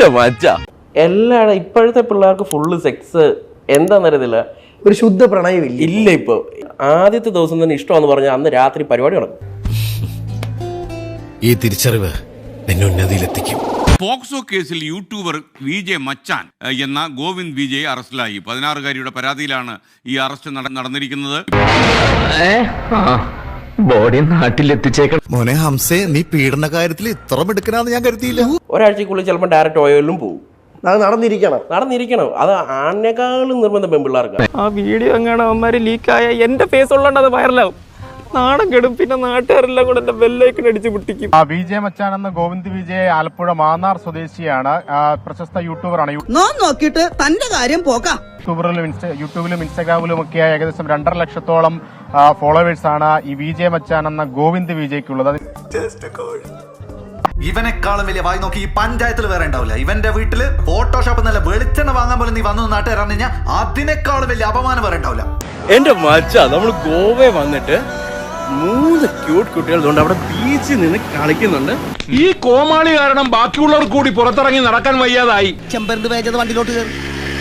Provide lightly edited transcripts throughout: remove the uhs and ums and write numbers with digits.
എന്റെ മച്ച എല്ലാവരും ഇപ്പോഴത്തെ പിള്ളേർക്ക് ഫുള്ള് സെക്സ് എന്താന്നറിയത്തില്ല, ഒരു ശുദ്ധ പ്രണയമില്ല. ഇല്ല. ഇപ്പൊ ആദ്യത്തെ ദിവസം തന്നെ ഇഷ്ടമെന്ന് പറഞ്ഞാൽ അന്ന് രാത്രി പരിപാടി നടക്കും. ഈ തിരിച്ചറിവ് എന്നെ ഉന്നതിയിലെത്തിക്കും. പോക്സോ കേസിൽ യൂട്യൂബർ വിജെ മച്ചാൻ എന്ന ഗോവിന്ദ് വിജയ് അറസ്റ്റിലായി. 16-കാരിയുടെ പരാതിയിലാണ് ഈ അറസ്റ്റ് നടന്നിരിക്കുന്നത്. ബോഡി നാട്ടിലെത്തിച്ചേക്കണം. മോനെ ഹംസേ, നീ പീഡന കാര്യത്തിൽ ഇത്ര മിടുക്കനാന്ന് ഞാൻ കരുതിയില്ല. ഒരാഴ്ചക്കുള്ളിൽ ചിലപ്പോൾ ഡയറക്റ്റ് ഓയിലും പോകും. അത് നടന്നിരിക്കണം. അത് ആണിനേക്കാളും നിർബന്ധം പെൺപിള്ളേർക്ക്. ആ വീഡിയോ എങ്ങാണ് അവന്മാര് ലീക്കായ എന്റെ ഫേസ് ഉള്ളതുകൊണ്ട് അത് വൈറലാവും. നാണം കെടും. പിന്നെ നാട്ടുകാരെല്ലാം കൂടെ എന്റെ ബെല്ലൈക്കൺ അടിച്ച് പൊട്ടിക്കും. വിജയ മച്ചാൻ എന്ന ഗോവിന്ദ് വിജയ് ആലപ്പുഴ മാന്നാർ സ്വദേശിയാണ്. പ്രശസ്ത യൂട്യൂബറാണ്. നോക്കിയിട്ട് തന്റെ കാര്യം പോക്കാം. യൂട്യൂബിലും ഇൻസ്റ്റാഗ്രാമിലും ഒക്കെ ഏകദേശം 2.5 ലക്ഷത്തോളം ഫോളോവേഴ്സ് ആണ് ഈ വിജയ മച്ചാൻ എന്ന ഗോവിന്ദ് വിജയ്ക്കുള്ളത്. ഇവനെക്കാളും വലിയ വായി നോക്കി ഈ പഞ്ചായത്തിൽ വേറെ ഉണ്ടാവില്ല. ഇവന്റെ വീട്ടില് ഫോട്ടോഷോപ്പ് നല്ല വെളിച്ചെണ്ണ വാങ്ങാൻ പോലും നീ വന്നു നാട്ടുകാരാണ് കഴിഞ്ഞാൽ അതിനേക്കാളും വലിയ അപമാനം വേറെ ഉണ്ടാവില്ല. എന്റെ മച്ച, നമ്മൾ ഗോവ വന്നിട്ട് 3 ക്യൂട്ട് കുട്ടികൾ അവിടെ ബീച്ചിൽ നിന്ന് കളിക്കുന്നുണ്ട്. ഈ കോമാളി കാരണം ബാക്കിയുള്ളവർ കൂടി പുറത്തിറങ്ങി നടക്കാൻ വയ്യാതായി. ചെമ്പരന്ത് വേഗത വണ്ടിയിലോട്ട് കയറി.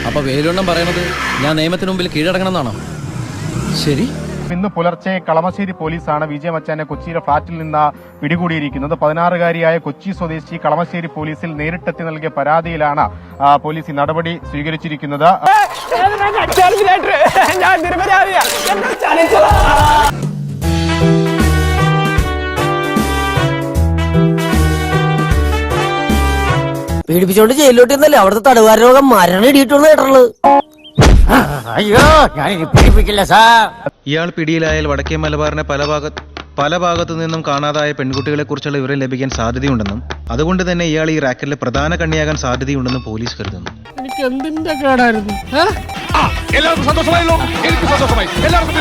അപ്പൊ വേലുണ്ണം പറയണത് ഞാൻ നിയമത്തിന് മുമ്പിൽ കീഴടങ്ങണം എന്നാണോ? ശരി. ഇന്ന് പുലർച്ചെ കളമശ്ശേരി പോലീസാണ് വിജയ മച്ചാനെ കൊച്ചിയിലെ ഫ്ളാറ്റിൽ നിന്ന് പിടികൂടിയിരിക്കുന്നത്. 16-കാരിയായ കൊച്ചി സ്വദേശി കളമശ്ശേരി പോലീസിൽ നേരിട്ടെത്തി നൽകിയ പരാതിയിലാണ് പോലീസ് ഈ നടപടി സ്വീകരിച്ചിരിക്കുന്നത്. പീഡിപ്പിച്ചോണ്ട് ജയിലിലോട്ട് ഇന്നല്ലേ അവിടുത്തെ തടവുകാര രോഗം മരണം ഇടിയിട്ടുള്ള കേട്ടുള്ളത്. അയ്യോ, ഞാൻ പീഡിപ്പിക്കില്ല സാർ. ഇയാൾ പിടിയിലായാൽ വടക്കേ മലബാറിനെ പല ഭാഗത്തു നിന്നും കാണാതായ പെൺകുട്ടികളെ കുറിച്ചുള്ള വിവരം ലഭിക്കാൻ സാധ്യതയുണ്ടെന്നും അതുകൊണ്ട് തന്നെ ഇയാൾ ഈ റാക്കറ്റിലെ പ്രധാന കണ്ണിയാകാൻ സാധ്യതയുണ്ടെന്നും പോലീസ് കരുതുന്നു. എനിക്ക് എന്തിന്റെ കേടായിരുന്നു? എല്ലാവർക്കും സന്തോഷമായല്ലോ? എനിക്ക് സന്തോഷമായി. എല്ലാവർക്കും